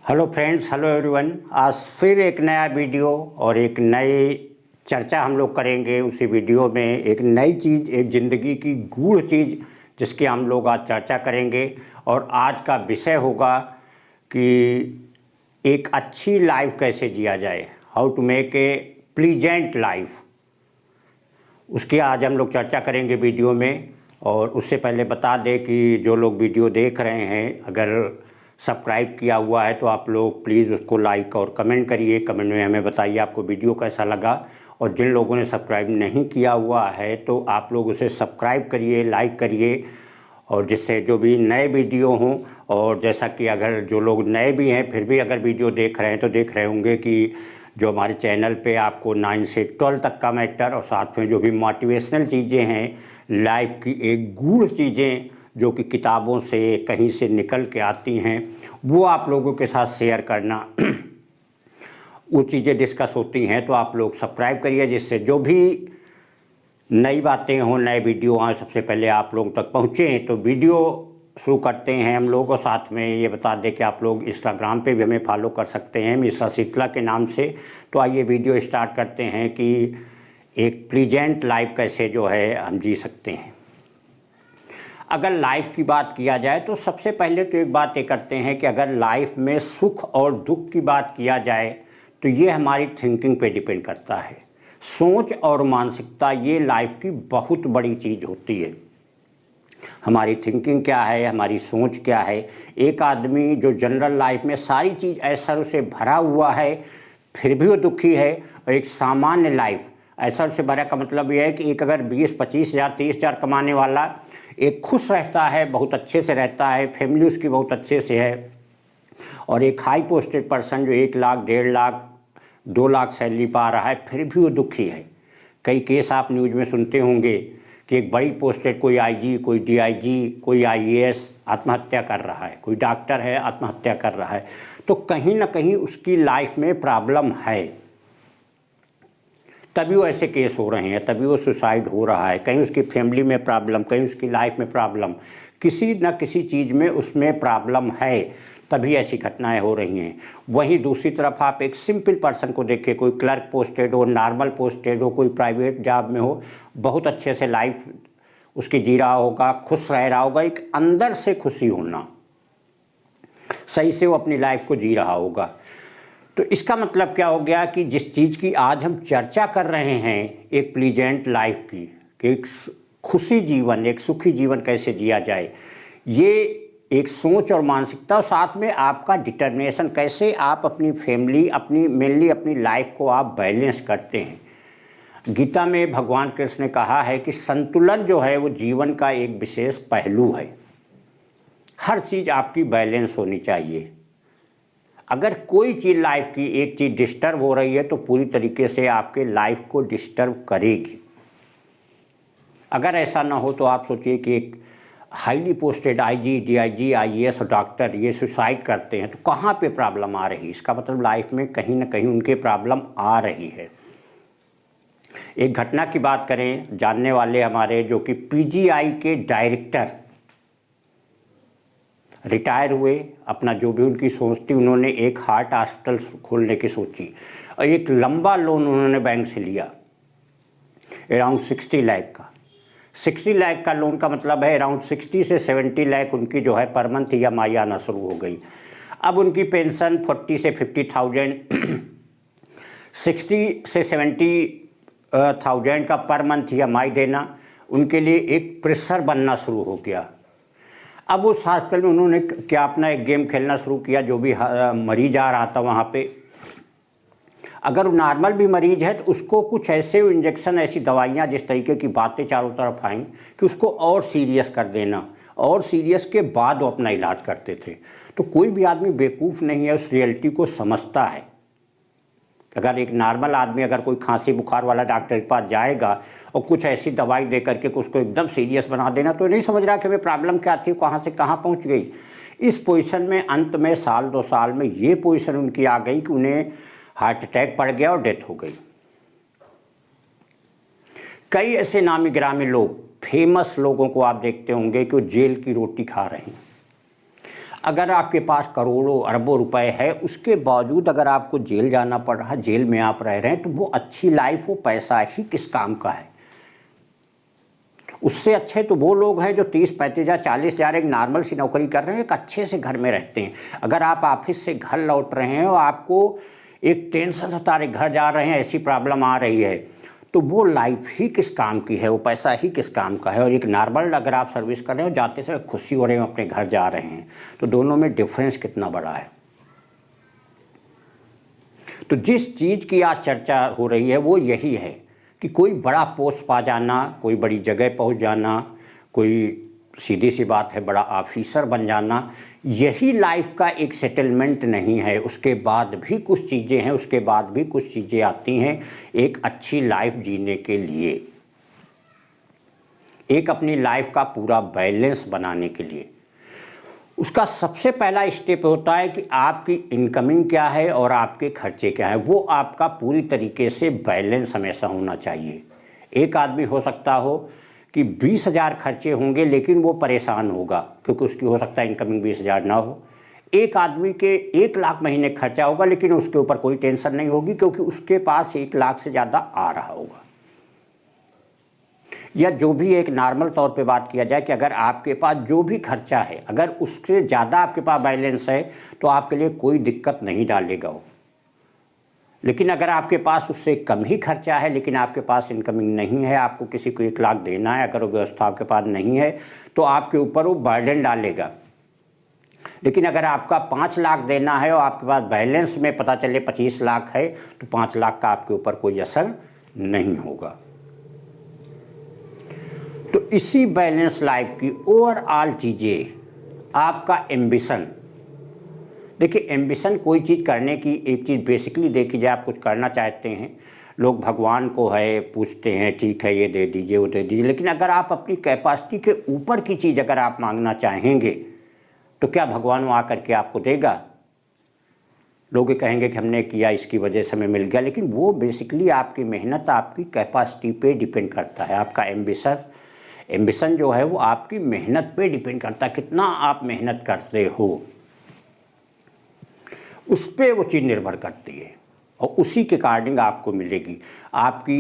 Hello friends, hello everyone. आज फिर एक नया वीडियो और एक नई चर्चा हम लोग करेंगे। उसी वीडियो में एक नई चीज़, एक ज़िंदगी की गूढ़ चीज़ जिसकी हम लोग आज चर्चा करेंगे। और आज का विषय होगा कि एक अच्छी लाइफ कैसे जिया जाए, how to make a pleasant life. उसकी आज हम लोग चर्चा करेंगे वीडियो में। और उससे पहले बता दें कि जो लोग वीडियो देख रहे हैं, अगर सब्सक्राइब किया हुआ है तो आप लोग प्लीज़ उसको लाइक और कमेंट करिए। कमेंट में हमें बताइए आपको वीडियो कैसा लगा। और जिन लोगों ने सब्सक्राइब नहीं किया हुआ है तो आप लोग उसे सब्सक्राइब करिए, लाइक करिए, और जिससे जो भी नए वीडियो हों। और जैसा कि अगर जो लोग नए भी हैं फिर भी अगर वीडियो देख रहे हैं तो देख रहे होंगे कि जो हमारे चैनल पे आपको 9 से 12 तक का मैटर और साथ में जो भी मोटिवेशनल चीज़ें हैं, लाइफ की एक गूढ़ चीज़ें जो कि किताबों से कहीं से निकल के आती हैं, वो आप लोगों के साथ शेयर करना वो चीज़ें डिस्कस होती हैं। तो आप लोग सब्सक्राइब करिए जिससे जो भी नई बातें हों, नए वीडियो आए, सबसे पहले आप लोगों तक पहुँचें। तो वीडियो शुरू करते हैं हम लोग। और साथ में ये बता दें कि आप लोग इंस्टाग्राम पे भी हमें फॉलो कर सकते हैं मिश्रा शीतला के नाम से। तो आइए वीडियो स्टार्ट करते हैं कि एक प्लीजेंट लाइफ कैसे जो है हम जी सकते हैं। अगर लाइफ की बात किया जाए तो सबसे पहले तो एक बात ये करते हैं कि अगर लाइफ में सुख और दुख की बात किया जाए तो ये हमारी थिंकिंग पे डिपेंड करता है। सोच और मानसिकता ये लाइफ की बहुत बड़ी चीज़ होती है। हमारी थिंकिंग क्या है, हमारी सोच क्या है। एक आदमी जो जनरल लाइफ में सारी चीज़ ऐश्वर्य से भरा हुआ है फिर भी वो दुखी है, और एक सामान्य लाइफ ऐश्वर्य से भरा का मतलब यह है कि एक अगर 20-25 हज़ार 30 हज़ार कमाने वाला एक खुश रहता है, बहुत अच्छे से रहता है, फैमिली उसकी बहुत अच्छे से है, और एक हाई पोस्टेड पर्सन जो 1 लाख 1.5 लाख 2 लाख सैलरी पा रहा है फिर भी वो दुखी है। कई केस आप न्यूज़ में सुनते होंगे कि एक बड़ी पोस्टेड कोई आईजी, कोई डीआईजी, कोई आईएएस आत्महत्या कर रहा है, कोई डॉक्टर है आत्महत्या कर रहा है। तो कहीं ना कहीं उसकी लाइफ में प्रॉब्लम है, तभी वो ऐसे केस हो रहे हैं, तभी वो सुसाइड हो रहा है। कहीं उसकी फैमिली में प्रॉब्लम, कहीं उसकी लाइफ में प्रॉब्लम, किसी न किसी चीज़ में उसमें प्रॉब्लम है, तभी ऐसी घटनाएं हो रही हैं। वहीं दूसरी तरफ आप एक सिंपल पर्सन को देखिए, कोई क्लर्क पोस्टेड हो, नॉर्मल पोस्टेड हो, कोई प्राइवेट जॉब में हो, बहुत अच्छे से लाइफ उसकी जी रहा होगा, खुश रह रहा होगा, एक अंदर से खुशी होना, सही से वो अपनी लाइफ को जी रहा होगा। तो इसका मतलब क्या हो गया कि जिस चीज़ की आज हम चर्चा कर रहे हैं, एक प्लीजेंट लाइफ की, कि एक खुशी जीवन, एक सुखी जीवन कैसे जिया जाए, ये एक सोच और मानसिकता, साथ में आपका डिटर्मिनेशन, कैसे आप अपनी फैमिली, अपनी मेनली अपनी लाइफ को आप बैलेंस करते हैं। गीता में भगवान कृष्ण ने कहा है कि संतुलन जो है वो जीवन का एक विशेष पहलू है। हर चीज़ आपकी बैलेंस होनी चाहिए। अगर कोई चीज़ लाइफ की एक चीज़ डिस्टर्ब हो रही है तो पूरी तरीके से आपके लाइफ को डिस्टर्ब करेगी। अगर ऐसा ना हो तो आप सोचिए कि एक highly posted IG, DIG, IAS और डॉक्टर ये सुसाइड करते हैं तो कहाँ पे प्रॉब्लम आ रही है? इसका मतलब लाइफ में कहीं ना कहीं उनके प्रॉब्लम आ रही है। एक घटना की बात करें, जानने वाले हमारे जो कि पीजीआई के डायरेक्टर रिटायर हुए, अपना जो भी उनकी सोच थी, उन्होंने एक हार्ट हॉस्पिटल खोलने की सोची और एक लंबा लोन उन्होंने बैंक से लिया, अराउंड 60 लाख का। 60 लाख का लोन का मतलब है अराउंड 60 से 70 लाख उनकी जो है पर मंथ ईएमआई आना शुरू हो गई। अब उनकी पेंशन 40 से 50,000 60 से 70,000 का पर मंथ ईएमआई देना उनके लिए एक प्रेशर बनना शुरू हो गया। अब उस हॉस्पिटल में उन्होंने क्या अपना एक गेम खेलना शुरू किया। जो भी मरीज आ रहा था वहाँ पे, अगर वो नॉर्मल भी मरीज है तो उसको कुछ ऐसे इंजेक्शन, ऐसी दवाइयाँ, जिस तरीके की बातें चारों तरफ आई कि उसको और सीरियस कर देना, और सीरियस के बाद वो अपना इलाज करते थे। तो कोई भी आदमी बेवकूफ़ नहीं है, उस रियलिटी को समझता है। अगर एक नॉर्मल आदमी अगर कोई खांसी बुखार वाला डॉक्टर के पास जाएगा और कुछ ऐसी दवाई दे करके उसको एकदम सीरियस बना देना, तो नहीं समझ रहा कि हमें प्रॉब्लम क्या थी, कहाँ से कहाँ पहुँच गई। इस पोजीशन में अंत में साल 2 साल में ये पोजीशन उनकी आ गई कि उन्हें हार्ट अटैक पड़ गया और डेथ हो गई। कई ऐसे नामी गिरामी लोग, फेमस लोगों को आप देखते होंगे कि वो जेल की रोटी खा रहे हैं। अगर आपके पास करोड़ों अरबों रुपए है, उसके बावजूद अगर आपको जेल जाना पड़ रहा है, जेल में आप रह रहे हैं, तो वो अच्छी लाइफ, वो पैसा ही किस काम का है। उससे अच्छे तो वो लोग हैं जो 30-35 हज़ार 40 हज़ार एक नॉर्मल सी नौकरी कर रहे हैं, एक अच्छे से घर में रहते हैं। अगर आप ऑफिस से घर लौट रहे हैं और आपको एक टेंशन सता रही, घर जा रहे हैं ऐसी प्रॉब्लम आ रही है, तो वो लाइफ ही किस काम की है, वो पैसा ही किस काम का है। और एक नॉर्मल अगर आप सर्विस कर रहे हो, जाते समय खुशी हो रहे हो, अपने घर जा रहे हैं, तो दोनों में डिफरेंस कितना बड़ा है। तो जिस चीज़ की आज चर्चा हो रही है वो यही है कि कोई बड़ा पोस्ट पा जाना, कोई बड़ी जगह पहुंच जाना, कोई सीधी सी बात है बड़ा ऑफिसर बन जाना, यही लाइफ का एक सेटलमेंट नहीं है। उसके बाद भी कुछ चीज़ें हैं, उसके बाद भी कुछ चीज़ें आती हैं एक अच्छी लाइफ जीने के लिए, एक अपनी लाइफ का पूरा बैलेंस बनाने के लिए। उसका सबसे पहला स्टेप होता है कि आपकी इनकमिंग क्या है और आपके खर्चे क्या है, वो आपका पूरी तरीके से बैलेंस हमेशा होना चाहिए। एक आदमी हो सकता हो कि 20,000 खर्चे होंगे लेकिन वो परेशान होगा क्योंकि उसकी हो सकता है इनकमिंग 20,000 ना हो। एक आदमी के 1 लाख महीने खर्चा होगा लेकिन उसके ऊपर कोई टेंशन नहीं होगी क्योंकि उसके पास 1 लाख से ज़्यादा आ रहा होगा। या जो भी एक नॉर्मल तौर पे बात किया जाए कि अगर आपके पास जो भी खर्चा है, अगर उससे ज़्यादा आपके पास बैलेंस है तो आपके लिए कोई दिक्कत नहीं डालेगा वो। लेकिन अगर आपके पास उससे कम ही खर्चा है लेकिन आपके पास इनकमिंग नहीं है, आपको किसी को 1 लाख देना है, अगर वो व्यवस्था आपके पास नहीं है तो आपके ऊपर वो बर्डन डालेगा। लेकिन अगर आपका 5 लाख देना है और आपके पास बैलेंस में पता चले 25 लाख है तो 5 लाख का आपके ऊपर कोई असर नहीं होगा। तो इसी बैलेंस लाइफ की ओवरऑल चीज़ें, आपका एम्बिशन। देखिए, एम्बिशन कोई चीज़ करने की एक चीज़ बेसिकली देखी जाए, आप कुछ करना चाहते हैं, लोग भगवान को है पूछते हैं ठीक है ये दे दीजिए वो दे दीजिए, लेकिन अगर आप अपनी कैपेसिटी के ऊपर की चीज़ अगर आप मांगना चाहेंगे तो क्या भगवान वो आकर के आपको देगा? लोग कहेंगे कि हमने किया इसकी वजह से हमें मिल गया, लेकिन वो बेसिकली आपकी मेहनत, आपकी कैपेसिटी पे डिपेंड करता है। आपका एम्बिशन जो है वो आपकी मेहनत पे डिपेंड करता है, कितना आप मेहनत करते हो उस पर वो चीज़ निर्भर करती है और उसी के अकॉर्डिंग आपको मिलेगी। आपकी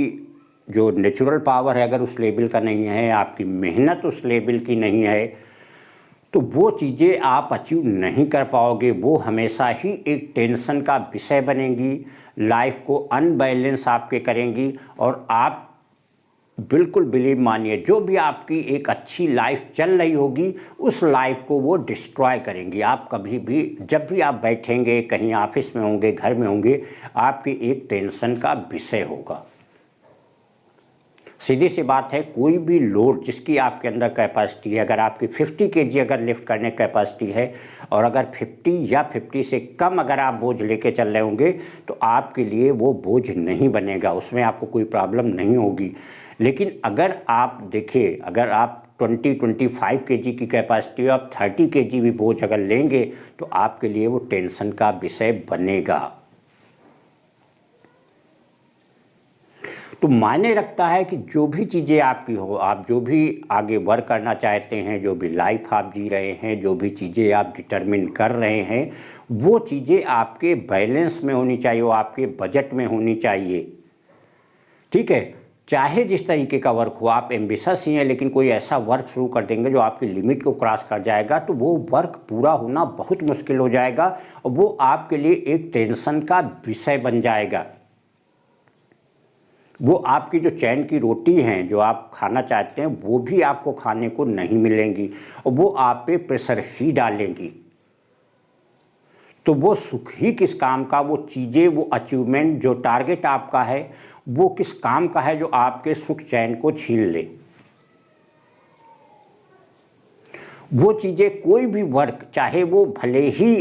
जो नेचुरल पावर है अगर उस लेवल का नहीं है, आपकी मेहनत उस लेवल की नहीं है, तो वो चीज़ें आप अचीव नहीं कर पाओगे। वो हमेशा ही एक टेंशन का विषय बनेंगी, लाइफ को अनबैलेंस आपके करेंगी और आप बिल्कुल बिलीव मानिए जो भी आपकी एक अच्छी लाइफ चल रही होगी उस लाइफ को वो डिस्ट्रॉय करेंगी। आप कभी भी जब भी आप बैठेंगे, कहीं ऑफिस में होंगे, घर में होंगे, आपकी एक टेंशन का विषय होगा। सीधी सी बात है, कोई भी लोड जिसकी आपके अंदर कैपेसिटी है, अगर आपकी 50 kg अगर लिफ्ट करने की कैपेसिटी है और अगर 50 या 50 से कम अगर आप बोझ लेके चल रहे होंगे तो आपके लिए वो बोझ नहीं बनेगा, उसमें आपको कोई प्रॉब्लम नहीं होगी। लेकिन अगर आप देखिए, अगर आप 20-25 kg की कैपेसिटी और आप 30 kg भी बोझ अगर लेंगे तो आपके लिए वो टेंशन का विषय बनेगा। तो मायने रखता है कि जो भी चीज़ें आपकी हो, आप जो भी आगे वर्क करना चाहते हैं, जो भी लाइफ आप जी रहे हैं, जो भी चीज़ें आप डिटरमिन कर रहे हैं, वो चीज़ें आपके बैलेंस में होनी चाहिए, वो आपके बजट में होनी चाहिए। ठीक है, चाहे जिस तरीके का वर्क हो, आप एम्बिशस ही हैं लेकिन कोई ऐसा वर्क शुरू कर देंगे जो आपकी लिमिट को क्रॉस कर जाएगा तो वो वर्क पूरा होना बहुत मुश्किल हो जाएगा और वो आपके लिए एक टेंशन का विषय बन जाएगा। वो आपकी जो चैन की रोटी हैं जो आप खाना चाहते हैं वो भी आपको खाने को नहीं मिलेंगी और वो आप पे प्रेशर ही डालेंगी। तो वो सुख ही किस काम का, वो चीज़ें, वो अचीवमेंट, जो टारगेट आपका है वो किस काम का है जो आपके सुख चैन को छीन ले। वो चीज़ें, कोई भी वर्क, चाहे वो भले ही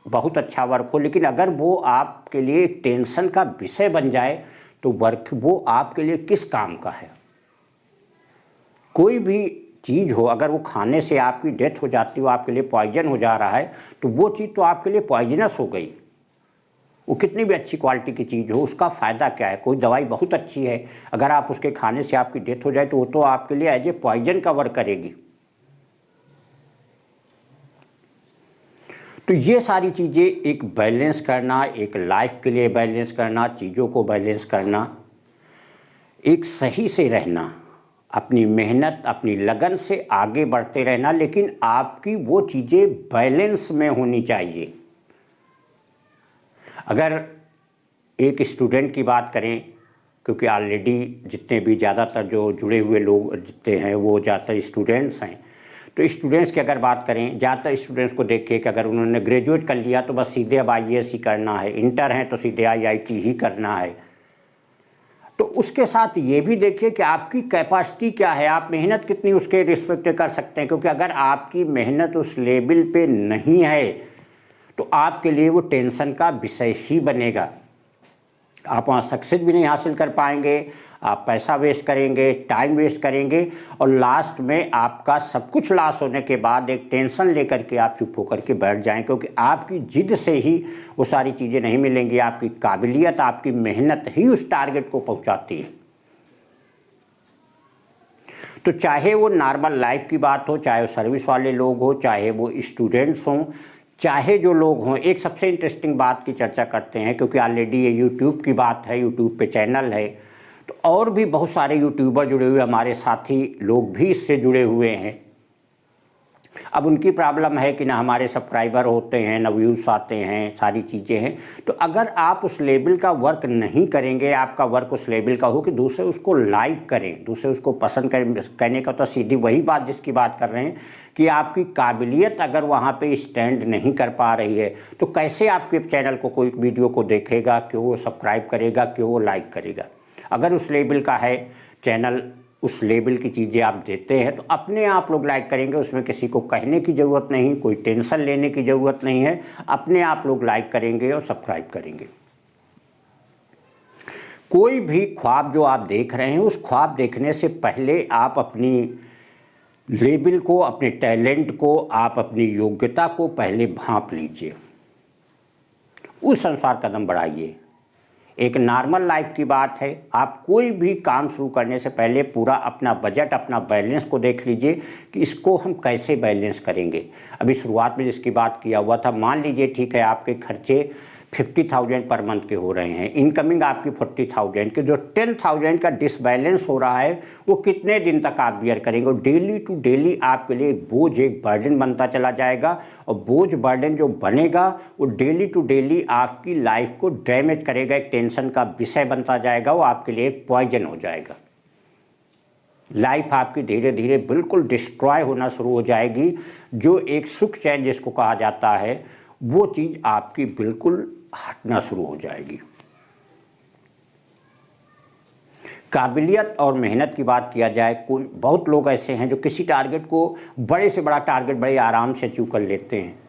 बहुत अच्छा वर्क हो, लेकिन अगर वो आपके लिए टेंशन का विषय बन जाए तो वर्क वो आपके लिए किस काम का है। कोई भी चीज़ हो, अगर वो खाने से आपकी डेथ हो जाती हो, आपके लिए पॉइजन हो जा रहा है तो वो चीज़ तो आपके लिए पॉइजनस हो गई। वो कितनी भी अच्छी क्वालिटी की चीज़ हो, उसका फ़ायदा क्या है। कोई दवाई बहुत अच्छी है, अगर आप उसके खाने से आपकी डेथ हो जाए तो वो तो आपके लिए एज ए पॉइजन का वर्क करेगी। तो ये सारी चीज़ें एक बैलेंस करना, एक लाइफ के लिए बैलेंस करना, चीज़ों को बैलेंस करना, एक सही से रहना, अपनी मेहनत अपनी लगन से आगे बढ़ते रहना, लेकिन आपकी वो चीज़ें बैलेंस में होनी चाहिए। अगर एक स्टूडेंट की बात करें, क्योंकि ऑलरेडी जितने भी ज़्यादातर जो जुड़े हुए लोग जितने हैं वो ज़्यादातर स्टूडेंट्स हैं, तो स्टूडेंट्स की अगर बात करें, ज़्यादातर स्टूडेंट्स को देखिए कि अगर उन्होंने ग्रेजुएट कर लिया तो बस सीधे अब IAS ही करना है, इंटर है तो सीधे IIT ही करना है। तो उसके साथ ये भी देखिए कि आपकी कैपेसिटी क्या है, आप मेहनत कितनी उसके रिस्पेक्ट कर सकते हैं, क्योंकि अगर आपकी मेहनत उस लेवल पे नहीं है तो आपके लिए वो टेंशन का विषय ही बनेगा। आप वहाँ सक्सेस भी नहीं हासिल कर पाएंगे, आप पैसा वेस्ट करेंगे, टाइम वेस्ट करेंगे, और लास्ट में आपका सब कुछ लॉस होने के बाद एक टेंशन लेकर के आप चुप होकर के बैठ जाएं, क्योंकि आपकी जिद से ही वो सारी चीज़ें नहीं मिलेंगी। आपकी काबिलियत, आपकी मेहनत ही उस टारगेट को पहुंचाती है। तो चाहे वो नॉर्मल लाइफ की बात हो, चाहे वो सर्विस वाले लोग हो, चाहे वो स्टूडेंट्स हों, चाहे जो लोग हों, एक सबसे इंटरेस्टिंग बात की चर्चा करते हैं, क्योंकि ऑलरेडी ये यूट्यूब की बात है, यूट्यूब पे चैनल है, तो और भी बहुत सारे यूट्यूबर जुड़े हुए, हमारे साथी लोग भी इससे जुड़े हुए हैं। अब उनकी प्रॉब्लम है कि ना हमारे सब्सक्राइबर होते हैं, ना व्यूज़ आते हैं, सारी चीज़ें हैं। तो अगर आप उस लेवल का वर्क नहीं करेंगे, आपका वर्क उस लेवल का हो कि दूसरे उसको लाइक करें, दूसरे उसको पसंद करें, कहने का तो सीधी वही बात जिसकी बात कर रहे हैं कि आपकी काबिलियत अगर वहाँ पे स्टैंड नहीं कर पा रही है तो कैसे आपके चैनल को कोई वीडियो को देखेगा, क्यों वो सब्सक्राइब करेगा, क्यों वो लाइक करेगा। अगर उस लेवल का है चैनल, उस लेवल की चीज़ें आप देते हैं तो अपने आप लोग लाइक करेंगे, उसमें किसी को कहने की ज़रूरत नहीं, कोई टेंशन लेने की ज़रूरत नहीं है, अपने आप लोग लाइक करेंगे और सब्सक्राइब करेंगे। कोई भी ख्वाब जो आप देख रहे हैं, उस ख्वाब देखने से पहले आप अपनी लेवल को, अपने टैलेंट को, आप अपनी योग्यता को पहले भांप लीजिए, उस अनुसार कदम बढ़ाइए। एक नॉर्मल लाइफ की बात है, आप कोई भी काम शुरू करने से पहले पूरा अपना बजट, अपना बैलेंस को देख लीजिए कि इसको हम कैसे बैलेंस करेंगे। अभी शुरुआत में जिसकी बात किया हुआ था, मान लीजिए ठीक है आपके खर्चे 50,000 पर मंथ के हो रहे हैं, इनकमिंग आपकी 40,000 के, जो 10,000 का डिसबैलेंस हो रहा है वो कितने दिन तक आप बियर करेंगे। डेली टू डेली आपके लिए एक बोझ, एक बर्डन बनता चला जाएगा, और बोझ बर्डन जो बनेगा वो डेली टू डेली आपकी लाइफ को डैमेज करेगा, एक टेंशन का विषय बनता जाएगा, वो आपके लिए एक पॉइजन हो जाएगा। लाइफ आपकी धीरे धीरे बिल्कुल डिस्ट्रॉय होना शुरू हो जाएगी। जो एक सुख चैन जिसको कहा जाता है, वो चीज़ आपकी बिल्कुल हटना शुरू हो जाएगी। काबिलियत और मेहनत की बात किया जाए, कोई बहुत लोग ऐसे हैं जो किसी टारगेट को, बड़े से बड़ा टारगेट बड़े आराम से अचीव कर लेते हैं।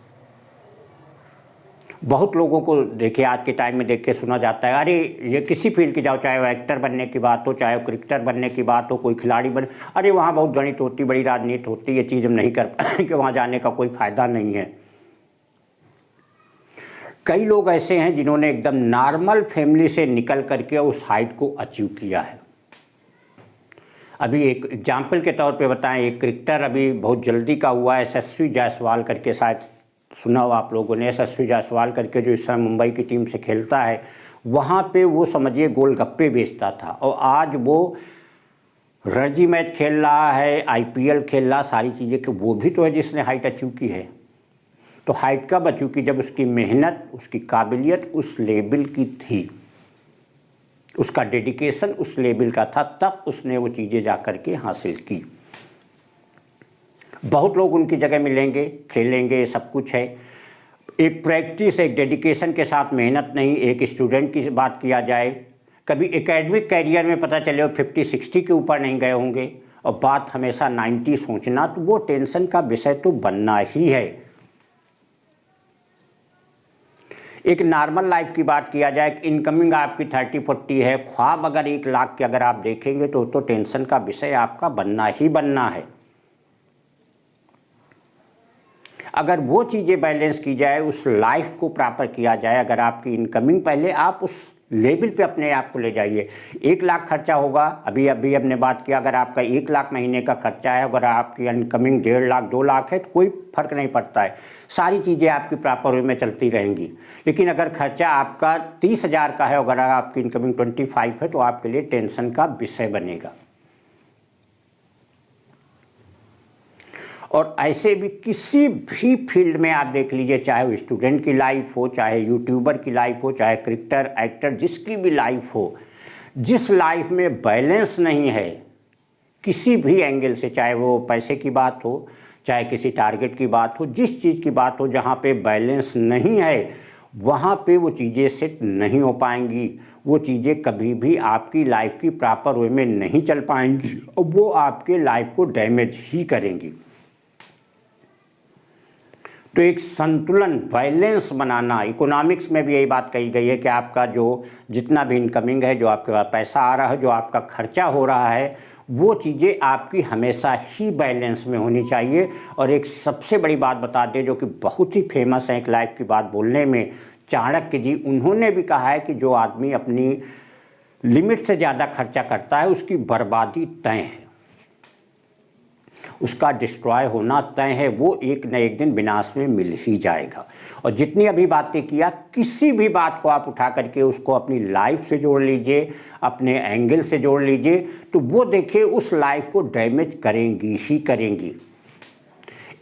बहुत लोगों को देखिए आज के टाइम में देख के सुना जाता है, अरे ये किसी फील्ड की जाओ, चाहे वो एक्टर बनने की बात हो, चाहे वो क्रिकेटर बनने की बात हो, कोई खिलाड़ी बने, अरे वहाँ बहुत गणित होती, बड़ी राजनीति होती, ये चीज़ हम नहीं कर पाएंगे, वहाँ जाने का कोई फ़ायदा नहीं है। कई लोग ऐसे हैं जिन्होंने एकदम नॉर्मल फैमिली से निकल करके उस हाइट को अचीव किया है। अभी एक एग्जाम्पल के तौर पे बताएं, एक क्रिकेटर अभी बहुत जल्दी का हुआ है, यशस्वी जायसवाल करके, शायद सुना हो आप लोगों ने, यशस्वी जायसवाल करके, जो इस समय मुंबई की टीम से खेलता है। वहाँ पे वो समझिए गोलगप्पे बेचता था, और आज वो रणजी मैच खेल रहा है, IPL खेल रहा, सारी चीज़ें, कि वो भी तो है जिसने हाइट अचीव की है। तो हाइट कब अचीव की? जब उसकी मेहनत, उसकी काबिलियत उस लेवल की थी, उसका डेडिकेशन उस लेवल का था, तब उसने वो चीज़ें जा कर के हासिल की। बहुत लोग उनकी जगह मिलेंगे, खेलेंगे, सब कुछ है, एक प्रैक्टिस, एक डेडिकेशन के साथ मेहनत नहीं। एक स्टूडेंट की बात किया जाए, कभी एकेडमिक कैरियर में पता चले वो 50-60 के ऊपर नहीं गए होंगे, और बात हमेशा 90 सोचना, तो वो टेंशन का विषय तो बनना ही है। एक नॉर्मल लाइफ की बात किया जाए, इनकमिंग आपकी 30-40 है, ख्वाब अगर 1 लाख के अगर आप देखेंगे तो टेंशन का विषय आपका बनना ही बनना है। अगर वो चीज़ें बैलेंस की जाए, उस लाइफ को प्रॉपर किया जाए, अगर आपकी इनकमिंग, पहले आप उस लेवल पे अपने आप को ले जाइए। 1 लाख खर्चा होगा, अभी हमने बात किया, अगर आपका 1 लाख महीने का खर्चा है, अगर आपकी इनकमिंग 1.5 लाख 2 लाख है तो कोई फ़र्क नहीं पड़ता है, सारी चीज़ें आपकी प्रॉपर वे में चलती रहेंगी। लेकिन अगर खर्चा आपका 30,000 का है, अगर आपकी इनकमिंग 25 है, तो आपके लिए टेंशन का विषय बनेगा। और ऐसे भी किसी भी फील्ड में आप देख लीजिए, चाहे वो स्टूडेंट की लाइफ हो, चाहे यूट्यूबर की लाइफ हो, चाहे क्रिकेटर एक्टर जिसकी भी लाइफ हो, जिस लाइफ में बैलेंस नहीं है किसी भी एंगल से, चाहे वो पैसे की बात हो, चाहे किसी टारगेट की बात हो, जिस चीज़ की बात हो, जहाँ पे बैलेंस नहीं है वहाँ पे वो चीज़ें सेट नहीं हो पाएंगी, वो चीज़ें कभी भी आपकी लाइफ की प्रॉपर वे में नहीं चल पाएंगी और वो आपके लाइफ को डैमेज ही करेंगी। तो एक संतुलन, बैलेंस बनाना, इकोनॉमिक्स में भी यही बात कही गई है कि आपका जो जितना भी इनकमिंग है, जो आपके पास पैसा आ रहा है, जो आपका खर्चा हो रहा है, वो चीज़ें आपकी हमेशा ही बैलेंस में होनी चाहिए। और एक सबसे बड़ी बात बता दें जो कि बहुत ही फेमस है एक लाइफ की बात बोलने में, चाणक्य जी, उन्होंने भी कहा है कि जो आदमी अपनी लिमिट से ज़्यादा खर्चा करता है उसकी बर्बादी तय है, उसका डिस्ट्रॉय होना तय है, वो एक न एक दिन विनाश में मिल ही जाएगा। और जितनी अभी बातें किया, किसी भी बात को आप उठा करके उसको अपनी लाइफ से जोड़ लीजिए, अपने एंगल से जोड़ लीजिए, तो वो देखिए उस लाइफ को डैमेज करेंगी ही करेंगी।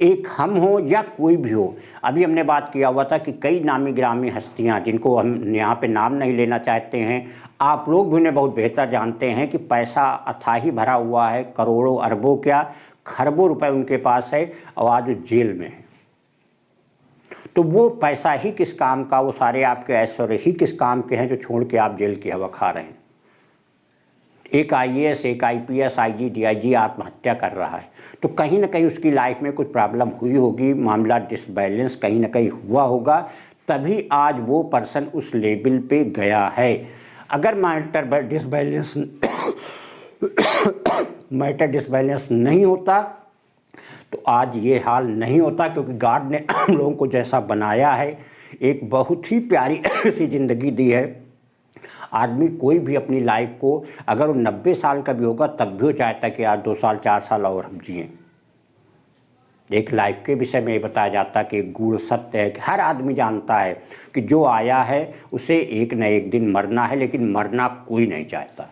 एक हम हो या कोई भी हो, अभी हमने बात किया हुआ था कि कई नामी ग्रामी हस्तियां, जिनको हम यहाँ पे नाम नहीं लेना चाहते हैं, आप लोग भी उन्हें बहुत बेहतर जानते हैं कि पैसा अथाही भरा हुआ है, करोड़ों अरबों क्या खरबों रुपए उनके पास है और आज जेल में है। तो वो पैसा ही किस काम का, वो सारे आपके ऐश्वर्य ही किस काम के हैं जो छोड़ के आप जेल की हवा खा रहे हैं। एक IAS, एक IPS, IG, DIG आत्महत्या कर रहा है, तो कहीं ना कहीं उसकी लाइफ में कुछ प्रॉब्लम हुई होगी, मामला डिसबैलेंस कहीं ना कहीं हुआ होगा, तभी आज वो पर्सन उस लेवल पे गया है। अगर मैटर डिसबैलेंस नहीं होता तो आज ये हाल नहीं होता, क्योंकि गॉड ने हम लोगों को जैसा बनाया है, एक बहुत ही प्यारी सी ज़िंदगी दी है। आदमी कोई भी अपनी लाइफ को, अगर वो 90 साल का भी होगा तब भी वो चाहता है कि आज 2 साल 4 साल और हम जिएँ। एक लाइफ के विषय में ये बताया जाता है कि एक गूढ़ सत्य है कि हर आदमी जानता है कि जो आया है उसे एक न एक दिन मरना है, लेकिन मरना कोई नहीं चाहता।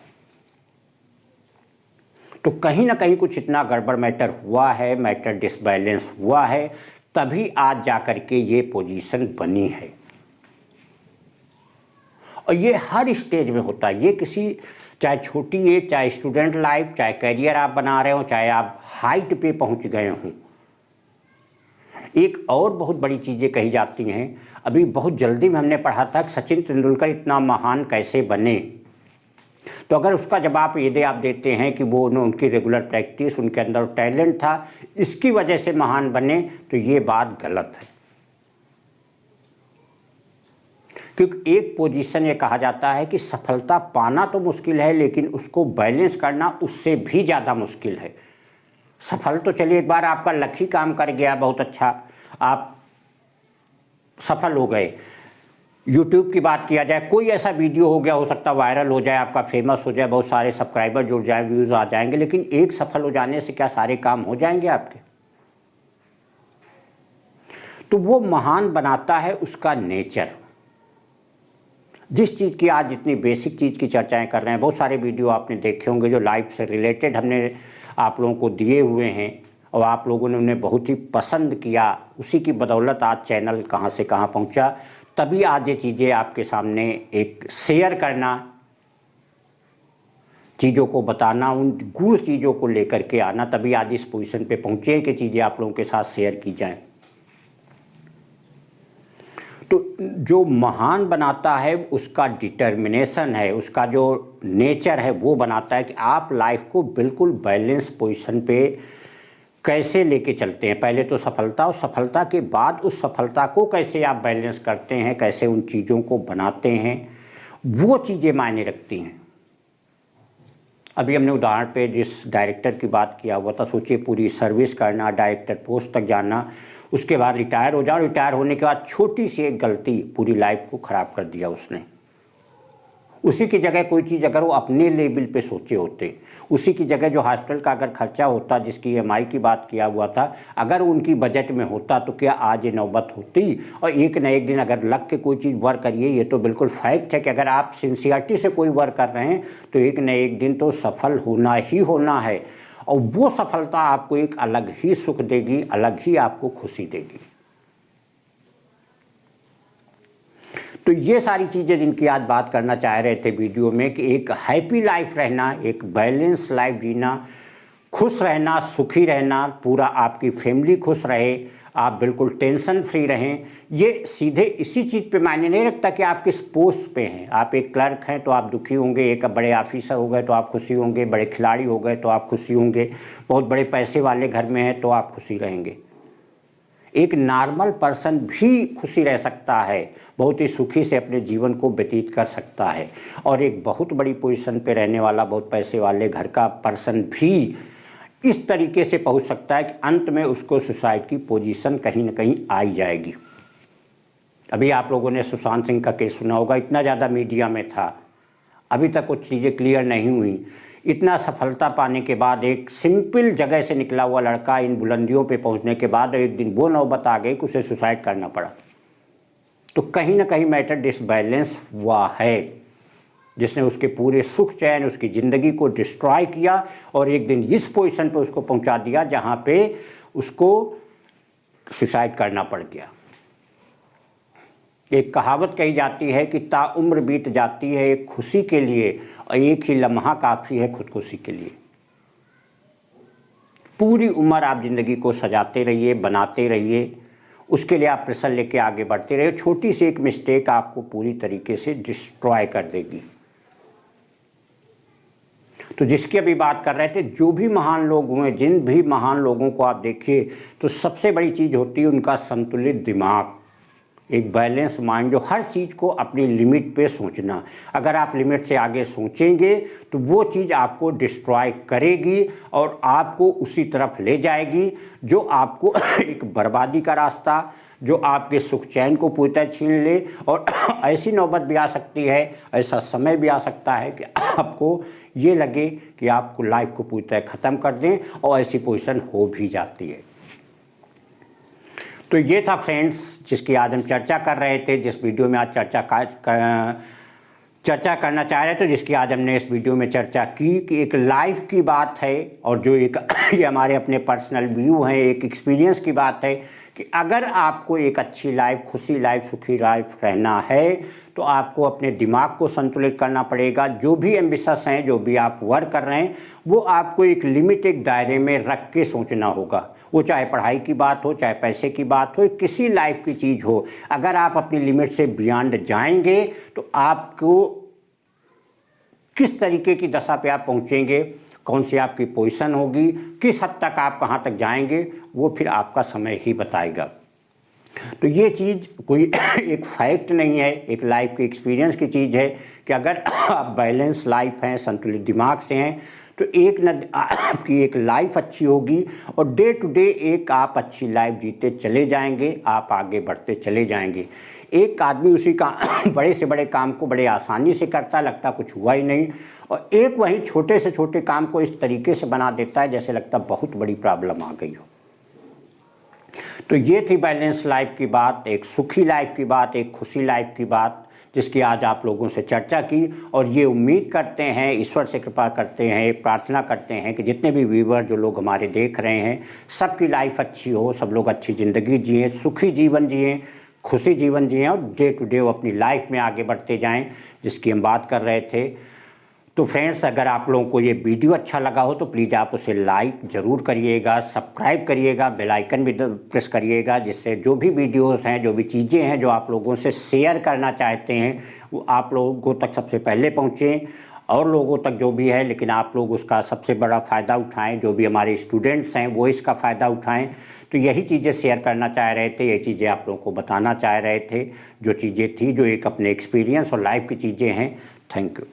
तो कहीं ना कहीं कुछ इतना गड़बड़ मैटर हुआ है, मैटर डिसबैलेंस हुआ है, तभी आज जाकर के ये पोजीशन बनी है। और ये हर स्टेज में होता है, ये किसी, चाहे छोटी एज, चाहे स्टूडेंट लाइफ, चाहे करियर आप बना रहे हो, चाहे आप हाइट पे पहुंच गए हों। एक और बहुत बड़ी चीज़ें कही जाती हैं, अभी बहुत जल्दी में हमने पढ़ा था कि सचिन तेंदुलकर इतना महान कैसे बने, तो अगर उसका जवाब यदि आप देते हैं कि वो उनकी रेगुलर प्रैक्टिस, उनके अंदर टैलेंट था, इसकी वजह से महान बने, तो ये बात गलत है। क्योंकि एक पोजीशन ये कहा जाता है कि सफलता पाना तो मुश्किल है, लेकिन उसको बैलेंस करना उससे भी ज़्यादा मुश्किल है। सफल तो चलिए, एक बार आपका लक ही काम कर गया, बहुत अच्छा, आप सफल हो गए। यूट्यूब की बात किया जाए, कोई ऐसा वीडियो हो गया, हो सकता है वायरल हो जाए, आपका फेमस हो जाए, बहुत सारे सब्सक्राइबर जुड़ जाए, व्यूज़ आ जाएंगे, लेकिन एक सफल हो जाने से क्या सारे काम हो जाएंगे आपके? तो वो महान बनाता है उसका नेचर। जिस चीज़ की आज जितनी बेसिक चीज़ की चर्चाएं कर रहे हैं, बहुत सारे वीडियो आपने देखे होंगे जो लाइफ से रिलेटेड हमने आप लोगों को दिए हुए हैं और आप लोगों ने उन्हें बहुत ही पसंद किया, उसी की बदौलत आज चैनल कहाँ से कहाँ पहुँचा। तभी आज ये चीज़ें आपके सामने एक शेयर करना, चीज़ों को बताना, उन गूढ़ चीज़ों को लेकर के आना, तभी आज इस पोजीशन पे पहुँचे कि चीज़ें आप लोगों के साथ शेयर की जाएं। तो जो महान बनाता है उसका डिटर्मिनेशन है, उसका जो नेचर है वो बनाता है कि आप लाइफ को बिल्कुल बैलेंस पोजीशन पे कैसे लेके चलते हैं। पहले तो सफलता, और सफलता के बाद उस सफलता को कैसे आप बैलेंस करते हैं, कैसे उन चीज़ों को बनाते हैं, वो चीज़ें मायने रखती हैं। अभी हमने उदाहरण पे जिस डायरेक्टर की बात किया हुआ था, सोचिए पूरी सर्विस करना, डायरेक्टर पोस्ट तक जाना, उसके बाद रिटायर हो जाओ, रिटायर होने के बाद छोटी सी एक गलती पूरी लाइफ को ख़राब कर दिया उसने। उसी की जगह कोई चीज़ अगर वो अपने लेवल पे सोचे होते, उसी की जगह जो हॉस्टल का अगर खर्चा होता, जिसकी EMI की बात किया हुआ था, अगर उनकी बजट में होता तो क्या आज ये नौबत होती। और एक न एक दिन अगर लग के कोई चीज़ वर्क करिए, ये तो बिल्कुल फैक्ट है कि अगर आप सिंसियरिटी से कोई वर्क कर रहे हैं तो एक न एक दिन तो सफल होना ही होना है, और वो सफलता आपको एक अलग ही सुख देगी, अलग ही आपको खुशी देगी। तो ये सारी चीज़ें जिनकी आज बात करना चाह रहे थे वीडियो में, कि एक हैप्पी लाइफ रहना, एक बैलेंस लाइफ जीना, खुश रहना, सुखी रहना, पूरा आपकी फैमिली खुश रहे, आप बिल्कुल टेंशन फ्री रहें। ये सीधे इसी चीज़ पे मायने नहीं रखता कि आप किस पोस्ट पे हैं। आप एक क्लर्क हैं तो आप दुखी होंगे, एक बड़े ऑफिसर हो गए तो आप खुशी होंगे, बड़े खिलाड़ी हो गए तो आप खुशी होंगे, बहुत बड़े पैसे वाले घर में हैं तो आप खुशी रहेंगे। एक नॉर्मल पर्सन भी खुशी रह सकता है, बहुत ही सुखी से अपने जीवन को व्यतीत कर सकता है, और एक बहुत बड़ी पोजीशन पे रहने वाला, बहुत पैसे वाले घर का पर्सन भी इस तरीके से पहुंच सकता है कि अंत में उसको सुसाइड की पोजीशन कहीं ना कहीं आ ही जाएगी। अभी आप लोगों ने सुशांत सिंह का केस सुना होगा, इतना ज़्यादा मीडिया में था, अभी तक कुछ चीज़ें क्लियर नहीं हुई। इतना सफलता पाने के बाद, एक सिंपल जगह से निकला हुआ लड़का इन बुलंदियों पे पहुंचने के बाद एक दिन वो नौबत आ गई कि उसे सुसाइड करना पड़ा। तो कहीं ना कहीं मैटर डिसबैलेंस हुआ है, जिसने उसके पूरे सुख चैन, उसकी ज़िंदगी को डिस्ट्रॉय किया, और एक दिन इस पोजीशन पे उसको पहुंचा दिया जहां पे उसको सुसाइड करना पड़ गया। एक कहावत कही जाती है कि ताउम्र बीत जाती है एक खुशी के लिए, और एक ही लम्हा काफ़ी है खुदकुशी के लिए। पूरी उम्र आप ज़िंदगी को सजाते रहिए, बनाते रहिए, उसके लिए आप प्रेशर लेके आगे बढ़ते रहिए। छोटी सी एक मिस्टेक आपको पूरी तरीके से डिस्ट्रॉय कर देगी। तो जिसकी अभी बात कर रहे थे, जो भी महान लोग हुए, जिन भी महान लोगों को आप देखिए, तो सबसे बड़ी चीज़ होती है उनका संतुलित दिमाग, एक बैलेंस माइंड, जो हर चीज़ को अपनी लिमिट पे सोचना। अगर आप लिमिट से आगे सोचेंगे तो वो चीज़ आपको डिस्ट्रॉय करेगी और आपको उसी तरफ ले जाएगी जो आपको एक बर्बादी का रास्ता, जो आपके सुख चैन को पूरी तरह छीन ले। और ऐसी नौबत भी आ सकती है, ऐसा समय भी आ सकता है कि आपको ये लगे कि आपको लाइफ को पूरी तरह ख़त्म कर दें, और ऐसी पोजीशन हो भी जाती है। तो ये था फ्रेंड्स जिसकी आज हम चर्चा कर रहे थे, जिस वीडियो में आज चर्चा करना चाह रहे थे, जिसकी आज हमने इस वीडियो में चर्चा की कि एक लाइफ की बात है, और जो एक ये हमारे अपने पर्सनल व्यू हैं, एक एक्सपीरियंस की बात है कि अगर आपको एक अच्छी लाइफ, खुशी लाइफ, सुखी लाइफ रहना है तो आपको अपने दिमाग को संतुलित करना पड़ेगा। जो भी एम्बिशस हैं, जो भी आप वर्क कर रहे हैं, वो आपको एक लिमिट, एक दायरे में रख के सोचना होगा। वो चाहे पढ़ाई की बात हो, चाहे पैसे की बात हो, किसी लाइफ की चीज़ हो, अगर आप अपनी लिमिट से बियॉन्ड जाएंगे तो आपको किस तरीके की दशा पे आप पहुंचेंगे, कौन सी आपकी पोजीशन होगी, किस हद तक आप कहां तक जाएंगे, वो फिर आपका समय ही बताएगा। तो ये चीज़ कोई एक फैक्ट नहीं है, एक लाइफ के एक्सपीरियंस की चीज़ है कि अगर आप बैलेंस लाइफ हैं, संतुलित दिमाग से हैं, तो एक न आपकी एक लाइफ अच्छी होगी, और डे टू डे एक आप अच्छी लाइफ जीते चले जाएंगे, आप आगे बढ़ते चले जाएंगे। एक आदमी उसी का बड़े से बड़े काम को बड़े आसानी से करता, लगता कुछ हुआ ही नहीं, और एक वही छोटे से छोटे काम को इस तरीके से बना देता है जैसे लगता बहुत बड़ी प्रॉब्लम आ गई हो। तो ये थी बैलेंस लाइफ की बात, एक सुखी लाइफ की बात, एक खुशी लाइफ की बात, जिसकी आज आप लोगों से चर्चा की। और ये उम्मीद करते हैं, ईश्वर से कृपा करते हैं, प्रार्थना करते हैं कि जितने भी व्यूअर जो लोग हमारे देख रहे हैं, सबकी लाइफ अच्छी हो, सब लोग अच्छी ज़िंदगी जिएँ, सुखी जीवन जिएँ, खुशी जीवन जिएँ, और डे टू डे वो अपनी लाइफ में आगे बढ़ते जाएं, जिसकी हम बात कर रहे थे। तो फ्रेंड्स, अगर आप लोगों को ये वीडियो अच्छा लगा हो तो प्लीज़ आप उसे लाइक ज़रूर करिएगा, सब्सक्राइब करिएगा, बेल आइकन भी प्रेस करिएगा, जिससे जो भी वीडियोस हैं, जो भी चीज़ें हैं जो आप लोगों से शेयर करना चाहते हैं, वो आप लोगों तक सबसे पहले पहुँचें, और लोगों तक जो भी है, लेकिन आप लोग उसका सबसे बड़ा फ़ायदा उठाएं। जो भी हमारे स्टूडेंट्स हैं वो इसका फ़ायदा उठाएं। तो यही चीज़ें शेयर करना चाह रहे थे, ये चीज़ें आप लोगों को बताना चाह रहे थे, जो चीज़ें थी, जो एक अपने एक्सपीरियंस और लाइफ की चीज़ें हैं। Thank you.